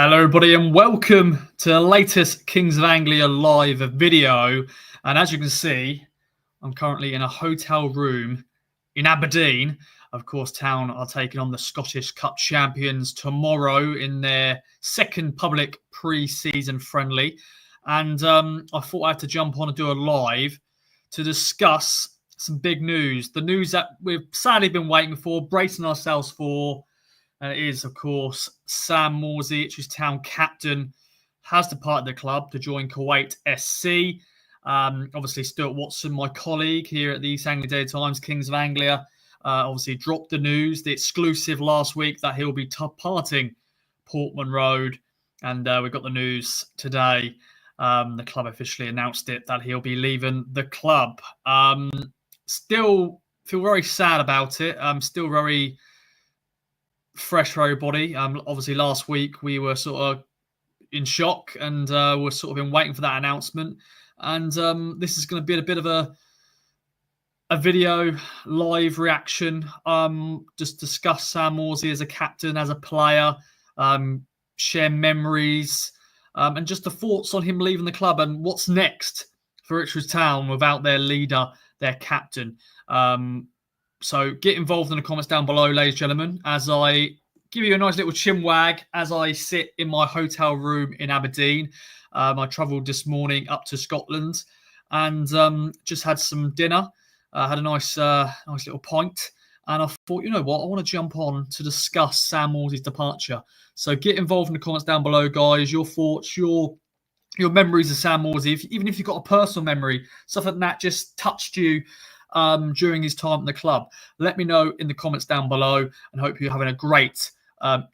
Hello everybody and welcome to the latest Kings of Anglia live video. And as you can see, I'm currently in a hotel room in Aberdeen. Of course, Town are taking on the Scottish Cup champions tomorrow in their second public pre-season friendly. And I thought I had to jump on and do a live to discuss some big news. The news that we've sadly been waiting for, bracing ourselves for. And it is, of course, Sam Morsy, Ipswich Town captain, has departed the club to join Kuwait SC. Obviously, Stuart Watson, my colleague here at the East Anglia Daily Times, Kings of Anglia, obviously dropped the news, the exclusive last week, that he'll be departing Portman Road. And we got the news today. The club officially announced it, that he'll be leaving the club. Still feel very sad about it. Still very fresh for everybody. Obviously, last week we were sort of in shock and we're sort of been waiting for that announcement. And this is going to be a bit of a video live reaction. Just discuss Sam Morsy as a captain, as a player, share memories, and just the thoughts on him leaving the club and what's next for Ipswich Town without their leader, their captain. So get involved in the comments down below, ladies and gentlemen, as I give you a nice little chin wag as I sit in my hotel room in Aberdeen. I travelled this morning up to Scotland and just had some dinner. Had a nice little pint. And I thought, you know what, I want to jump on to discuss Sam Morsy's departure. So get involved in the comments down below, guys. Your thoughts, your memories of Sam Morsy, even if you've got a personal memory, something that just touched you during his time in the club. Let me know in the comments down below and hope you're having a great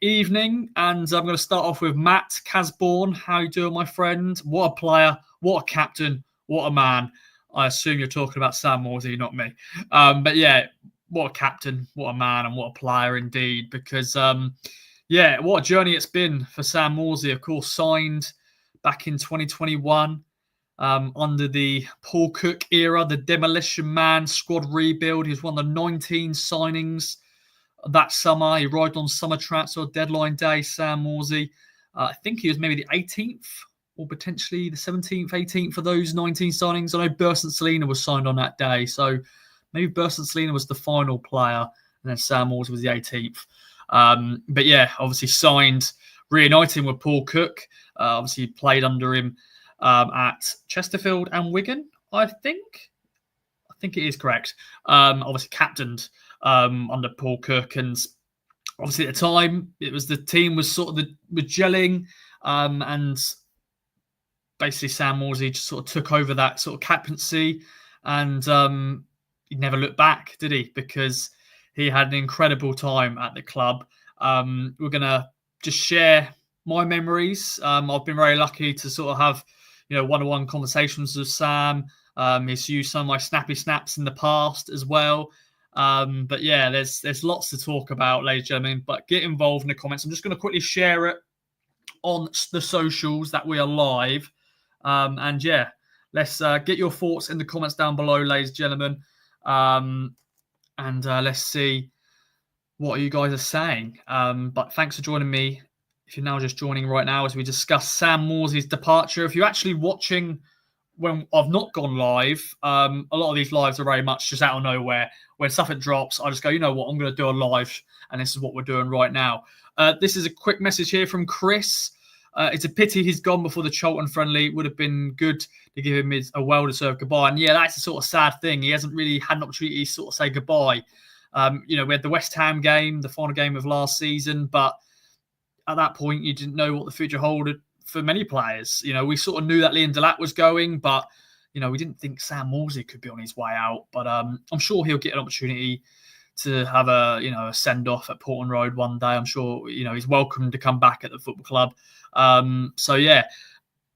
evening. And I'm going to start off with Matt Casbourne. How you doing, my friend? What a player, what a captain, what a man. I assume you're talking about Sam Morsy, not me. But yeah, what a captain, what a man, and what a player indeed. Because, yeah, what a journey it's been for Sam Morsy. Of course, signed back in 2021. Under the Paul Cook era, the Demolition Man squad rebuild. He was one of the 19 signings that summer. He arrived on summer transfer deadline day, Sam Morsy. I think he was maybe the 18th or potentially the 17th, 18th for those 19 signings. I know Burson Salina was signed on that day. So maybe Burson Salina was the final player and then Sam Morsy was the 18th. But yeah, obviously signed, reuniting with Paul Cook. Obviously played under him at Chesterfield and Wigan, I think it is correct. Obviously captained under Paul Cook, and obviously at the time it was the team was sort of was gelling, and basically Sam Morsy just sort of took over that sort of captaincy, and he never looked back, did he? Because he had an incredible time at the club. We're gonna just share my memories. I've been very lucky to sort of have, you know, one-on-one conversations with Sam. He's used some of my snappy snaps in the past as well. But yeah, there's lots to talk about, ladies and gentlemen. But get involved in the comments. I'm just going to quickly share it on the socials that we are live. And yeah, let's get your thoughts in the comments down below, ladies and gentlemen. And let's see what you guys are saying. But thanks for joining me. If you're now just joining right now as we discuss Sam Morsy's departure. If you're actually watching when I've not gone live, a lot of these lives are very much just out of nowhere. When something drops, I just go, you know what, I'm going to do a live, and this is what we're doing right now. This is a quick message here from Chris. It's a pity he's gone before the Charlton friendly. It would have been good to give him a well-deserved goodbye. And yeah, that's a sort of sad thing. He hasn't really had an opportunity to sort of say goodbye. You know, we had the West Ham game, the final game of last season, but at that point, you didn't know what the future held for many players. You know, we sort of knew that Liam Delat was going, but, you know, we didn't think Sam Morsy could be on his way out. But I'm sure he'll get an opportunity to have a send-off at Portman Road one day. I'm sure, you know, he's welcome to come back at the football club. So, yeah,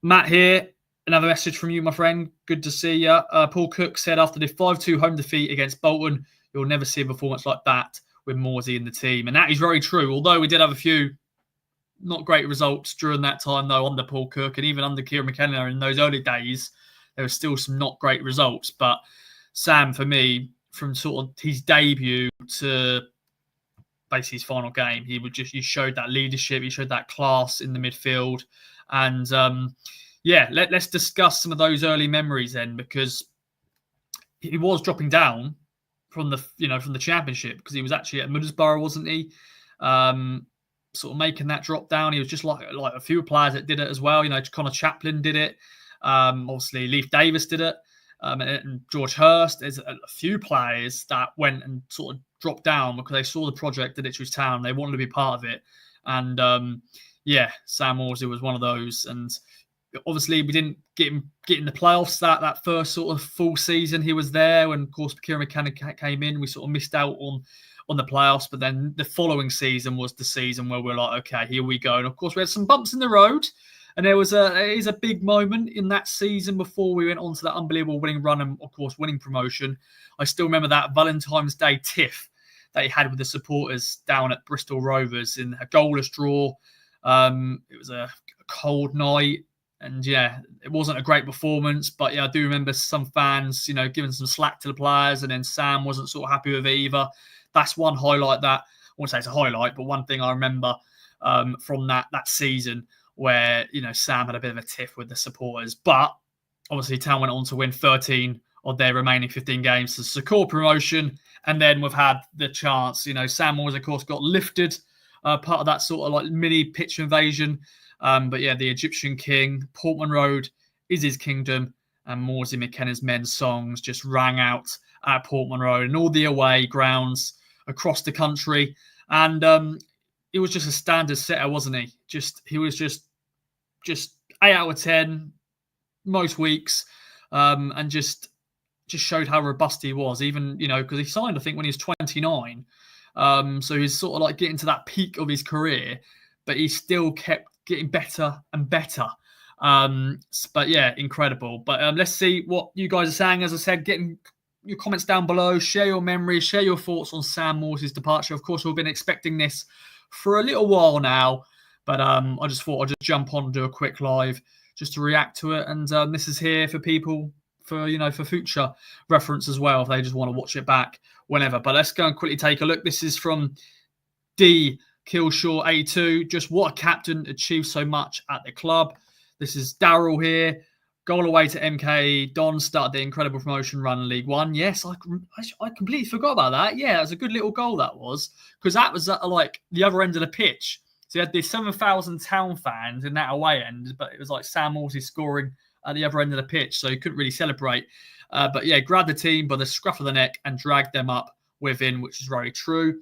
Matt here, another message from you, my friend. Good to see you. Paul Cook said after the 5-2 home defeat against Bolton, you'll never see a performance like that with Morsy in the team. And that is very true, although we did have a few not great results during that time, though, under Paul Cook and even under Kieran McKenna in those early days. There were still some not great results. But Sam, for me, from sort of his debut to basically his final game. He showed that leadership, he showed that class in the midfield, and let's discuss some of those early memories then, because he was dropping down from the Championship, because he was actually at Middlesbrough, wasn't he? Sort of making that drop down. He was just like a few players that did it as well. Connor Chaplin did it. Obviously, Leif Davis did it. And George Hurst. There's a few players that went and sort of dropped down because they saw the project at Ipswich Town. They wanted to be part of it. And Sam Morsy was one of those. And obviously, we didn't get in the playoffs that first sort of full season he was there. When, of course, Kieran McKenna came in, we sort of missed out on the playoffs. But then the following season was the season where we're like, okay, here we go. And of course, we had some bumps in the road. And there is a big moment in that season before we went on to that unbelievable winning run and, of course, winning promotion. I still remember that Valentine's Day tiff that he had with the supporters down at Bristol Rovers in a goalless draw. It was a cold night. And, it wasn't a great performance. But, I do remember some fans, giving some slack to the players. And then Sam wasn't sort of happy with it either. That's one highlight that, I won't say it's a highlight, but one thing I remember from that season, where, Sam had a bit of a tiff with the supporters. But obviously, Town went on to win 13 of their remaining 15 games to secure promotion. And then we've had the chance. Sam Morsy, of course, got lifted, part of that sort of like mini pitch invasion. But the Egyptian king, Portman Road is his kingdom. And Morsy McKenna's men's songs just rang out at Portman Road and all the away grounds across the country. And it was just a standard setter, wasn't he? He was just 8 out of 10 most weeks, and just showed how robust he was. Even because he signed, I think, when he was 29, so he's sort of like getting to that peak of his career, but he still kept getting better and better. But incredible. But let's see what you guys are saying. As I said, getting your comments down below, share your memories, share your thoughts on Sam Morsy's departure. Of course, we've been expecting this for a little while now, but I just thought I'd just jump on and do a quick live just to react to it. And this is here for people for future reference as well, if they just want to watch it back whenever. But let's go and quickly take a look. This is from D Killshaw 82. Just what a captain, achieved so much at the club. This is Daryl here. Goal away to MK. Don started the incredible promotion run in League One. Yes, I completely forgot about that. Yeah, it was a good little goal, that was. Because that was at like the other end of the pitch. So you had the 7,000 Town fans in that away end, but it was like Sam Morsy scoring at the other end of the pitch, so you couldn't really celebrate. But grabbed the team by the scruff of the neck and dragged them up within, which is very true.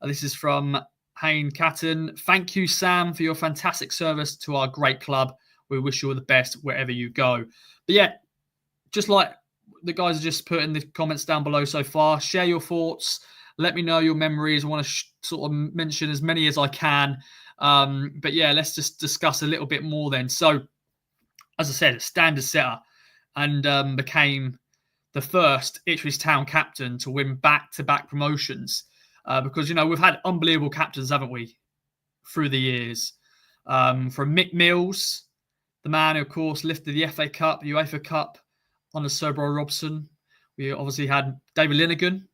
This is from Hayne Catton. Thank you, Sam, for your fantastic service to our great club. We wish you all the best wherever you go. But just like the guys have just put in the comments down below so far, share your thoughts. Let me know your memories. I want to sort of mention as many as I can. But let's just discuss a little bit more then. So, as I said, a standard setter, and became the first Ipswich Town captain to win back-to-back promotions. Because, we've had unbelievable captains, haven't we, through the years. From Mick Mills, the man who, of course, lifted the FA Cup, UEFA Cup under Sir Bro Robson. We obviously had David Linnigan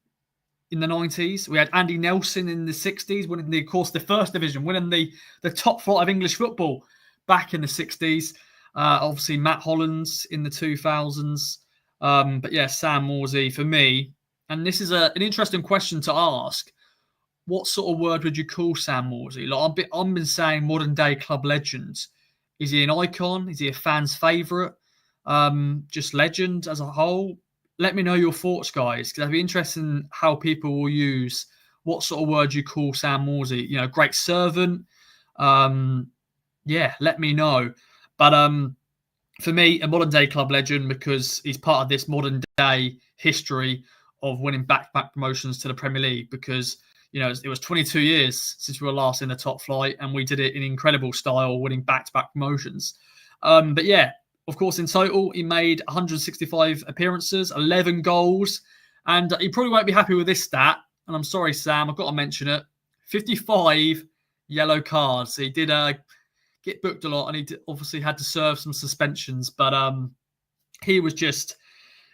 in the 90s. We had Andy Nelson in the 60s, winning, of course, the First Division, winning the top flight of English football back in the 60s. Obviously, Matt Hollands in the 2000s. But Sam Morsy, for me, and this is an interesting question to ask, what sort of word would you call Sam Morsy? Like, I've been saying modern day club legend. Is he an icon? Is he a fan's favourite? Just legend as a whole? Let me know your thoughts, guys, because I'd be interested in how people will use what sort of word you call Sam Morsy. Great servant. Let me know. But for me, a modern day club legend, because he's part of this modern day history of winning back-to-back promotions to the Premier League, because it was 22 years since we were last in the top flight, and we did it in incredible style, winning back-to-back promotions. Of course, in total, he made 165 appearances, 11 goals, and he probably won't be happy with this stat. And I'm sorry, Sam, I've got to mention it. 55 yellow cards. He did get booked a lot, and he obviously had to serve some suspensions. But he was just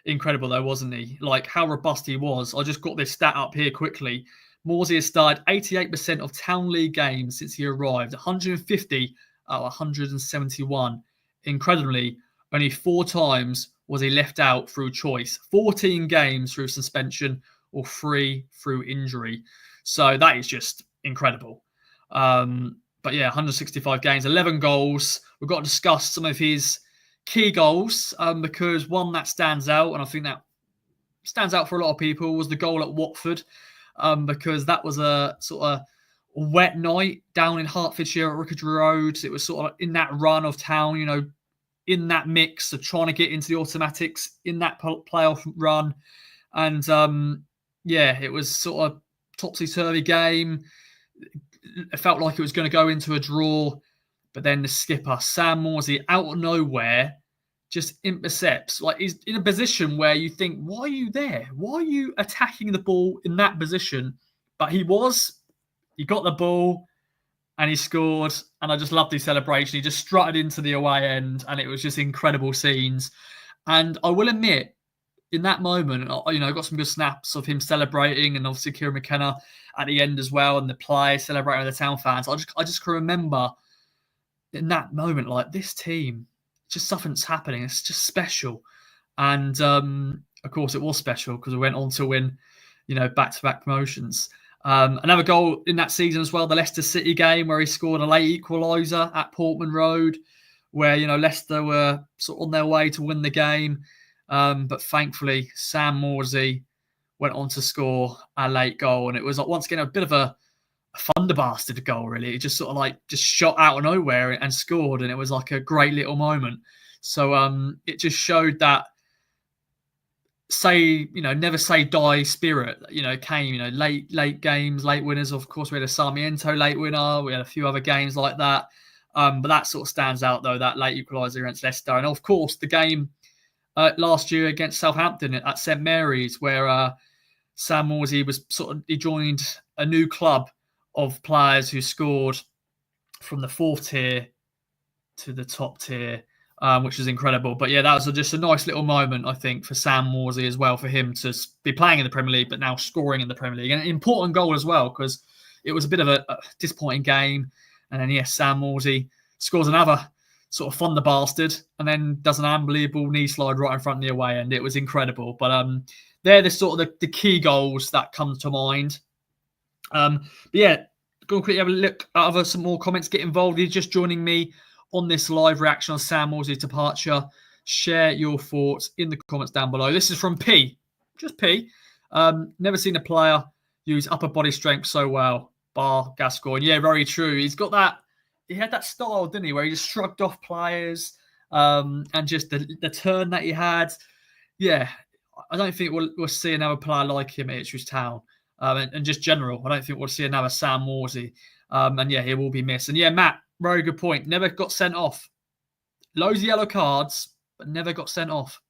incredible, though, wasn't he? Like, how robust he was. I just got this stat up here quickly. Morsy has started 88% of Town League games since he arrived, 150 out of 171. Incredibly, only 4 times was he left out through choice, 14 games through suspension, or 3 through injury. So that is just incredible. But yeah, 165 games, 11 goals. We've got to discuss some of his key goals because one that stands out, and I think that stands out for a lot of people, was the goal at Watford because that was a sort of wet night down in Hertfordshire at Rickery Road. It was sort of in that run of Town, you know, in that mix of trying to get into the automatics in that playoff run. And yeah, it was sort of topsy-turvy game. It felt like it was going to go into a draw, but then the skipper, Sam Morsy, out of nowhere, just intercepts. Like, he's in a position where you think, why are you there? Why are you attacking the ball in that position? But he got the ball and he scored. And I just loved his celebration. He just strutted into the away end and it was just incredible scenes. And I will admit, in that moment, you know, I got some good snaps of him celebrating and obviously Kieran McKenna at the end as well and the players celebrating with the Town fans. I just can remember in that moment, like, this team, just something's happening. It's just special. And of course, it was special because we went on to win, you know, back-to-back promotions. Another goal in that season as well, the Leicester City game where he scored a late equaliser at Portman Road, where, you know, Leicester were sort of on their way to win the game. But thankfully, Sam Morsy went on to score a late goal. And it was, once again, a bit of a thunderbastard goal, really. It just sort of like just shot out of nowhere and scored. And it was like a great little moment. So it just showed that, never say die spirit, you know, came, you know, late games, late winners. Of course, we had a Sarmiento late winner. We had a few other games like that. But that sort of stands out, though, that late equaliser against Leicester. And of course, the game last year against Southampton at St Mary's, where Sam Morsy he joined a new club of players who scored from the 4th tier to the top tier, which is incredible. But yeah, that was just a nice little moment, I think, for Sam Morsy as well, for him to be playing in the Premier League, but now scoring in the Premier League. And an important goal as well, because it was a bit of a disappointing game. And then, yes, Sam Morsy scores another sort of thunderbastard and then does an unbelievable knee slide right in front of the away end. It was incredible. But they're the sort of the key goals that come to mind. But yeah, go and quickly have a look at some more comments. Get involved. You're just joining me on this live reaction on Sam Morsy's departure. Share your thoughts in the comments down below. This is from P. Just P. Never seen a player use upper body strength so well. Bar Gascoigne. Yeah, very true. He's got that. He had that style, didn't he, where he just shrugged off players and just the turn that he had. Yeah, I don't think we'll see another player like him at Ipswich Town. And just general, I don't think we'll see another Sam Morsy. And yeah, he will be missed. And yeah, Matt, very good point. Never got sent off. Loads of yellow cards, but never got sent off.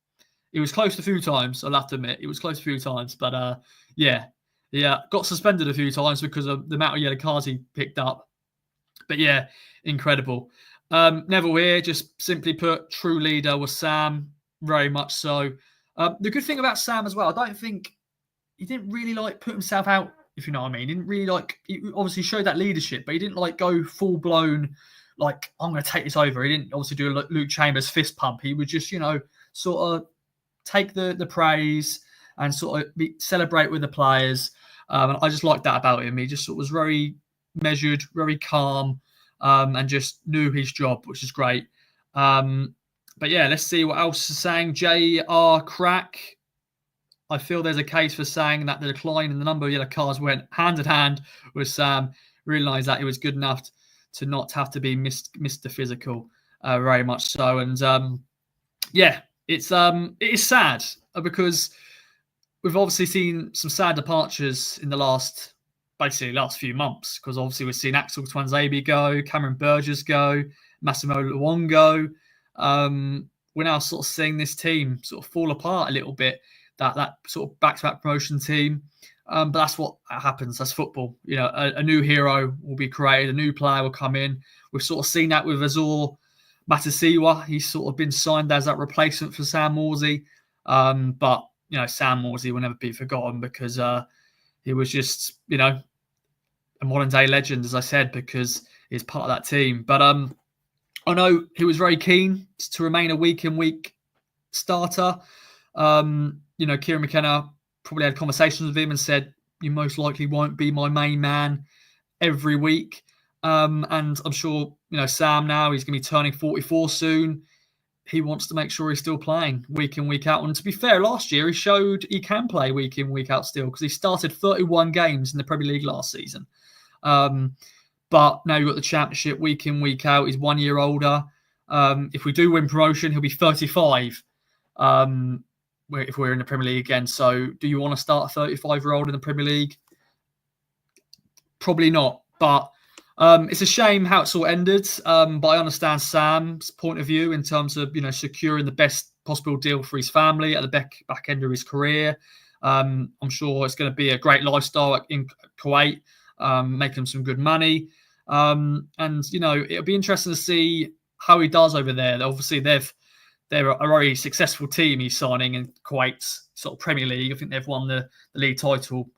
He was close a few times, I'll have to admit. He was close a few times. But yeah, got suspended a few times because of the amount of yellow cards he picked up. But yeah, incredible. Neville here, just simply put, true leader was Sam, very much so. The good thing about Sam as well, I don't think he didn't really like put himself out, if you know what I mean. He didn't really he obviously showed that leadership, but he didn't like go full blown, like, I'm going to take this over. He didn't obviously do a Luke Chambers fist pump. He would just, you know, sort of take the praise and sort of celebrate with the players. And I just liked that about him. He just sort of was very measured, very calm, and just knew his job, which is great. But yeah, let's see what else is saying. J.R. Crack. I feel there's a case for saying that the decline in the number of yellow cards went hand in hand with Sam. Realised that he was good enough to not have to be Mr. Physical, very much so. And yeah, it is sad because we've obviously seen some sad departures in the last few months, because obviously we've seen Axel Twanzebe go, Cameron Burgess go, Massimo Luongo. We're now sort of seeing this team sort of fall apart a little bit, that sort of back-to-back promotion team. But that's what happens. That's football. You know, a new hero will be created, a new player will come in. We've sort of seen that with Azor Matasiwa. He's sort of been signed as that replacement for Sam Morsy. But, you know, Sam Morsy will never be forgotten because he was just, a modern day legend, as I said, because he's part of that team. But I know he was very keen to remain a week in week starter. Kieran McKenna probably had conversations with him and said, "You most likely won't be my main man every week." And I'm sure, Sam now, he's going to be turning 44 soon. He wants to make sure he's still playing week in, week out. And to be fair, last year he showed he can play week in, week out still, because he started 31 games in the Premier League last season. But now you've got the Championship week in, week out. He's 1 year older. If we do win promotion, he'll be 35 if we're in the Premier League again. So do you want to start a 35-year-old in the Premier League? Probably not. But it's a shame how it's all ended. But I understand Sam's point of view in terms of, securing the best possible deal for his family at the back end of his career. I'm sure it's going to be a great lifestyle in Kuwait, making some good money. And, it'll be interesting to see how he does over there. Obviously, they're a very successful team he's signing in Kuwait's sort of Premier League. I think they've won the league title,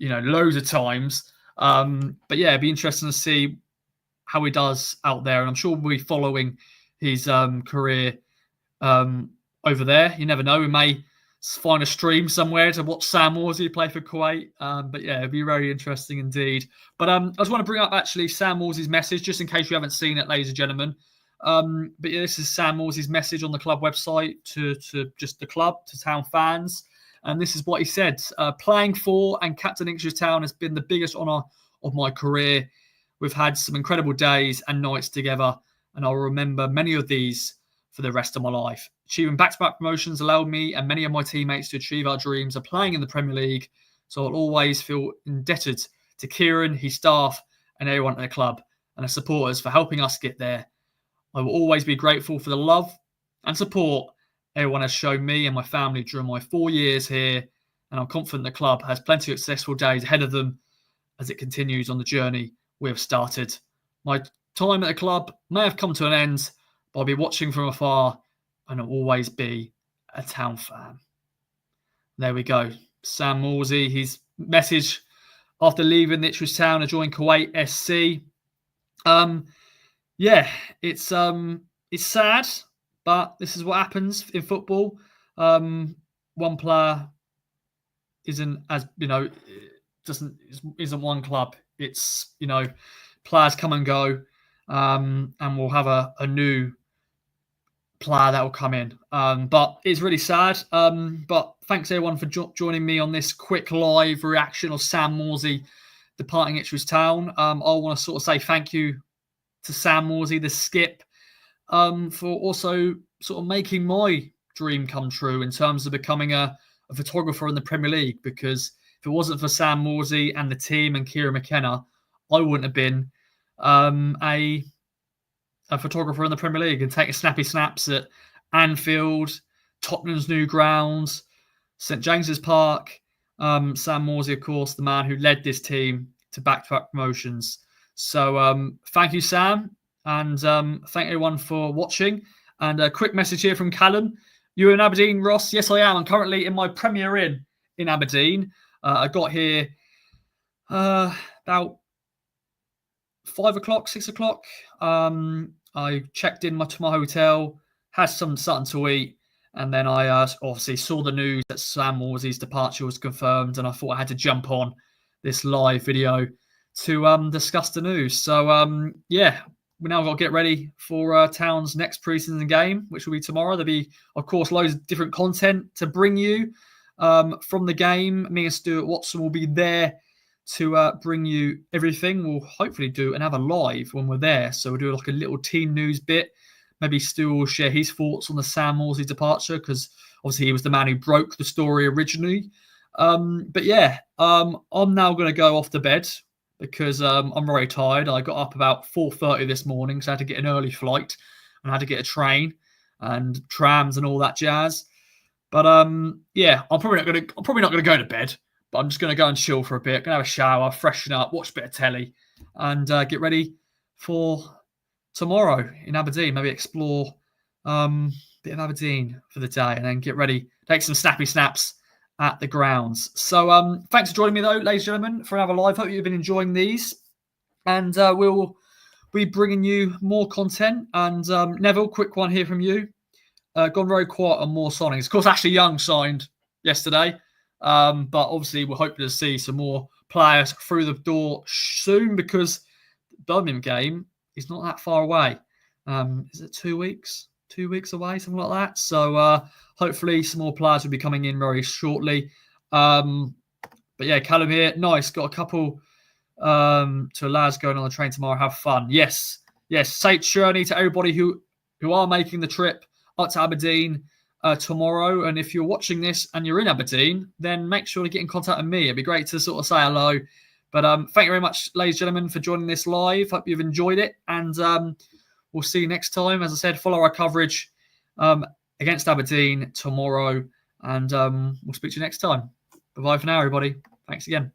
loads of times. But yeah, it'd be interesting to see how he does out there. And I'm sure we'll be following his career over there. You never know. We may find a stream somewhere to watch Sam Morsy play for Kuwait. But yeah, it'd be very interesting indeed. But I just want to bring up actually Sam Morsy's message, just in case you haven't seen it, ladies and gentlemen. But yeah, this is Sam Morsy's message on the club website to just the club, to Town fans. And this is what he said. Playing for and captain Ipswich Town has been the biggest honour of my career. We've had some incredible days and nights together, and I'll remember many of these for the rest of my life. Achieving back-to-back promotions allowed me and many of my teammates to achieve our dreams of playing in the Premier League, so I'll always feel indebted to Kieran, his staff, and everyone at the club and the supporters for helping us get there. I will always be grateful for the love and support everyone has shown me and my family during my 4 years here, and I'm confident the club has plenty of successful days ahead of them as it continues on the journey we have started. My time at the club may have come to an end, but I'll be watching from afar and I'll always be a Town fan. There we go. Sam Morsy, his message after leaving the Ipswich Town to join Kuwait SC. Yeah, it's sad, but this is what happens in football. One player isn't one club. It's, players come and go, and we'll have a new player that will come in. But it's really sad. But thanks everyone for joining me on this quick live reaction of Sam Morsy departing Ipswich Town. I want to sort of say thank you to Sam Morsy, the skip, for also sort of making my dream come true in terms of becoming a photographer in the Premier League. Because if it wasn't for Sam Morsy and the team and Kieran McKenna, I wouldn't have been a photographer in the Premier League and taking snappy snaps at Anfield, Tottenham's new grounds, St James's Park. Sam Morsy, of course, the man who led this team to back-to-back promotions. So thank you, Sam, and thank everyone for watching. And a quick message here from Callum. You in Aberdeen, Ross? Yes, I am. I'm currently in my Premier Inn in Aberdeen. I got here about 5 o'clock, 6 o'clock. I checked in to my hotel, had something to eat, and then I obviously saw the news that Sam Morsy's departure was confirmed, and I thought I had to jump on this live video to discuss the news. So, yeah, we now got to get ready for Town's next pre-season game, which will be tomorrow. There'll be, of course, loads of different content to bring you from the game. Me and Stuart Watson will be there to bring you everything. We'll hopefully do another live when we're there. So we'll do like a little team news bit. Maybe Stu will share his thoughts on the Sam Morsy departure, because obviously he was the man who broke the story originally. But yeah, I'm now going to go off to bed because I'm very tired. I got up about 4:30 this morning, so I had to get an early flight and I had to get a train and trams and all that jazz. But yeah, I'm probably not going to go to bed. But I'm just going to go and chill for a bit. Going to have a shower, freshen up, watch a bit of telly, and get ready for tomorrow in Aberdeen. Maybe explore a bit of Aberdeen for the day, and then get ready, take some snappy snaps at the grounds. So thanks for joining me, though, ladies and gentlemen, for another live. Hope you've been enjoying these. And we'll be bringing you more content. And Neville, quick one here from you. Gone very quiet on more signings. Of course, Ashley Young signed yesterday. But obviously, we're hoping to see some more players through the door soon, because the Birmingham game is not that far away. Is it 2 weeks? 2 weeks away, something like that. So hopefully some more players will be coming in very shortly. But yeah, Callum here. Nice. Got a couple to lads going on the train tomorrow. Have fun. Yes. Safe journey to everybody who are making the trip up to Aberdeen tomorrow. And if you're watching this and you're in Aberdeen, then make sure to get in contact with me. It'd be great to sort of say hello. But thank you very much, ladies and gentlemen, for joining this live. Hope you've enjoyed it. And we'll see you next time. As I said, follow our coverage against Aberdeen tomorrow. And we'll speak to you next time. Bye-bye for now, everybody. Thanks again.